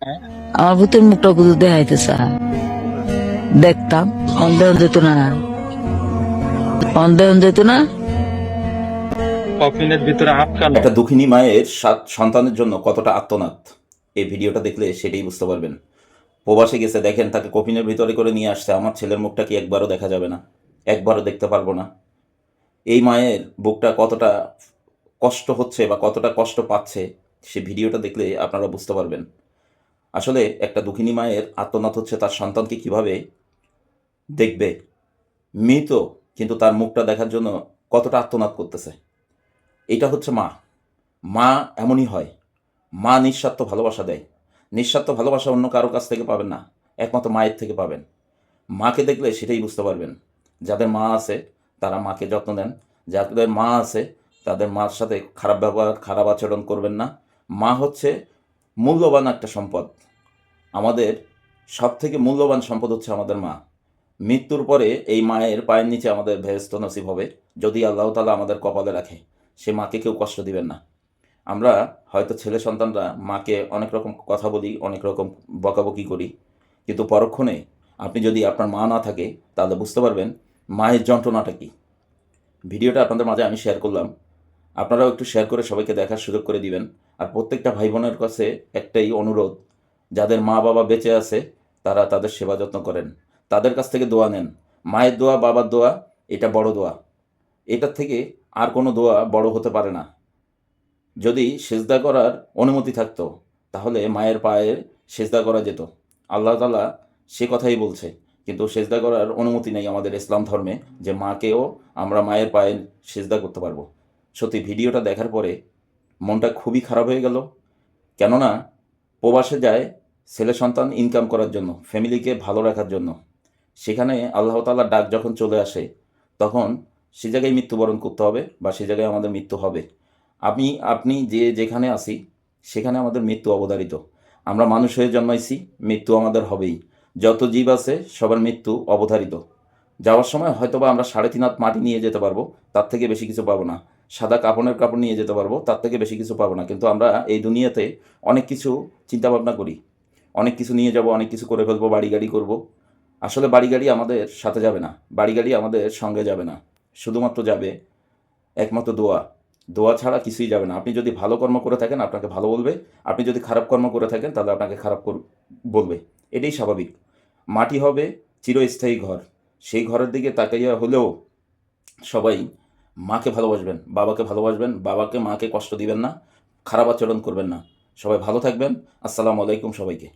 আমার ভূতের মুখটা শুধু দেখাইতে চায়, দেখতাম। সন্দেহ যেত না, সন্দেহ যেত না। কফিনের ভিতরে আটকানো। একটা দুঃখিনী মায়ের সন্তানের জন্য কতটা আর্তনাদ, এই ভিডিওটা দেখলে সেটাই বুঝতে পারবেন। প্রবাসে গেছে, দেখেন তাকে কফিনের ভিতরে করে নিয়ে আসছে। আমার ছেলের মুখটা কি একবারও দেখা যাবে না? একবারও দেখতে পারবো না? এই মায়ের বুকটা কতটা কষ্ট হচ্ছে বা কতটা কষ্ট পাচ্ছে, সে ভিডিওটা দেখলে আপনারা বুঝতে পারবেন। আসলে একটা দুঃখিনী মায়ের আর্তনাদ হচ্ছে তার সন্তানকে কিভাবে দেখবে। মৃত, কিন্তু তার মুখটা দেখার জন্য কতটা আর্তনাদ করতেছে। এটা হচ্ছে মা। মা এমনই হয়। মা নিঃস্বার্থ ভালোবাসা দেয়। নিঃস্বার্থ ভালোবাসা অন্য কারো কাছ থেকে পাবেন না, একমাত্র মায়ের থেকে পাবেন। মাকে দেখলে সেটাই বুঝতে পারবেন। যাদের মা আছে তারা মাকে যত্ন নেন, যাদের মা আছে তাদের মার সাথে খারাপ ব্যবহার, খারাপ আচরণ করবেন না। মা হচ্ছে মূল্যবান একটা সম্পদ। আমাদের সবথেকে মূল্যবান সম্পদ হচ্ছে আমাদের মা। মৃত্যুর পরে এই মায়ের পায়ের নিচে আমাদের বেহেশত নসিব হবে, যদি আল্লাহ তাআলা আমাদের কপালে রাখে। সে মাকে কেউ কষ্ট দিবেন না। আমরা হয়তো ছেলে সন্তানরা মাকে অনেক রকম কথা বলি, অনেক রকম বকাবকি করি, কিন্তু পরক্ষণে আপনি যদি আপনার মা না থাকে তাহলে বুঝতে পারবেন মায়ের যন্ত্রণাটা কী। ভিডিওটা আপনাদের মাঝে আমি শেয়ার করলাম, আপনারাও একটু শেয়ার করে সবাইকে দেখার সুযোগ করে দিবেন। আর প্রত্যেকটা ভাই বোনের কাছে একটাই অনুরোধ, যাদের মা বাবা বেঁচে আছে তারা তাদের সেবা যত্ন করেন, তাদের কাছ থেকে দোয়া নেন। মায়ের দোয়া, বাবার দোয়া, এটা বড় দোয়া। এটার থেকে আর কোনো দোয়া বড় হতে পারে না। যদি সেজদা করার অনুমতি থাকতো তাহলে মায়ের পায়ে সেজদা করা যেত। আল্লাহ তাআলা সে কথাই বলছে, কিন্তু সেজদা করার অনুমতি নেই আমাদের ইসলাম ধর্মে যে মাকেও আমরা মায়ের পায়ে সেজদা করতে পারবো। সত্যি ভিডিওটা দেখার পরে মনটা খুবই খারাপ হয়ে গেল। কেননা প্রবাসে যায় ছেলে সন্তান ইনকাম করার জন্য, ফ্যামিলিকে ভালো রাখার জন্য। সেখানে আল্লাহ তাআলার ডাক যখন চলে আসে তখন সে জায়গায় মৃত্যুবরণ করতে হবে বা সে জায়গায় আমাদের মৃত্যু হবে। আপনি যেখানে আছি সেখানে আমাদের মৃত্যু অবধারিত। আমরা মানুষ হয়ে জন্মাইছি, মৃত্যু আমাদের হবেই। যত জীব আছে সবার মৃত্যু অবধারিত। যাওয়ার সময় হয়তোবা আমরা 3.5 হাত মাটি নিয়ে যেতে পারবো, তার থেকে বেশি কিছু পাবো না। সাদা কাপড় নিয়ে যেতে পারবো, তার থেকে বেশি কিছু পাবো না। কিন্তু আমরা এই দুনিয়াতে অনেক কিছু চিন্তাভাবনা করি, অনেক কিছু নিয়ে যাব, অনেক কিছু করে ফেলবো, বাড়ি গাড়ি করবো। আসলে বাড়ি গাড়ি আমাদের সাথে যাবে না, বাড়ি গাড়ি আমাদের সঙ্গে যাবে না। শুধুমাত্র যাবে একমাত্র দোয়া। দোয়া ছাড়া কিছুই যাবে না। আপনি যদি ভালো কর্ম করে থাকেন আপনাকে ভালো বলবে, আপনি যদি খারাপ কর্ম করে থাকেন তাহলে আপনাকে খারাপ বলবে। এটাই স্বাভাবিক। মাটি হবে চিরস্থায়ী ঘর, সেই ঘরের দিকে তাকাইয়া হলেও সবাই মাকে ভালোবাসবেন, বাবাকে ভালোবাসবেন, বাবাকে মাকে কষ্ট দিবেন না, খারাপ আচরণ করবেন না। সবাই ভালো থাকবেন। আসসালামু আলাইকুম সবাইকে।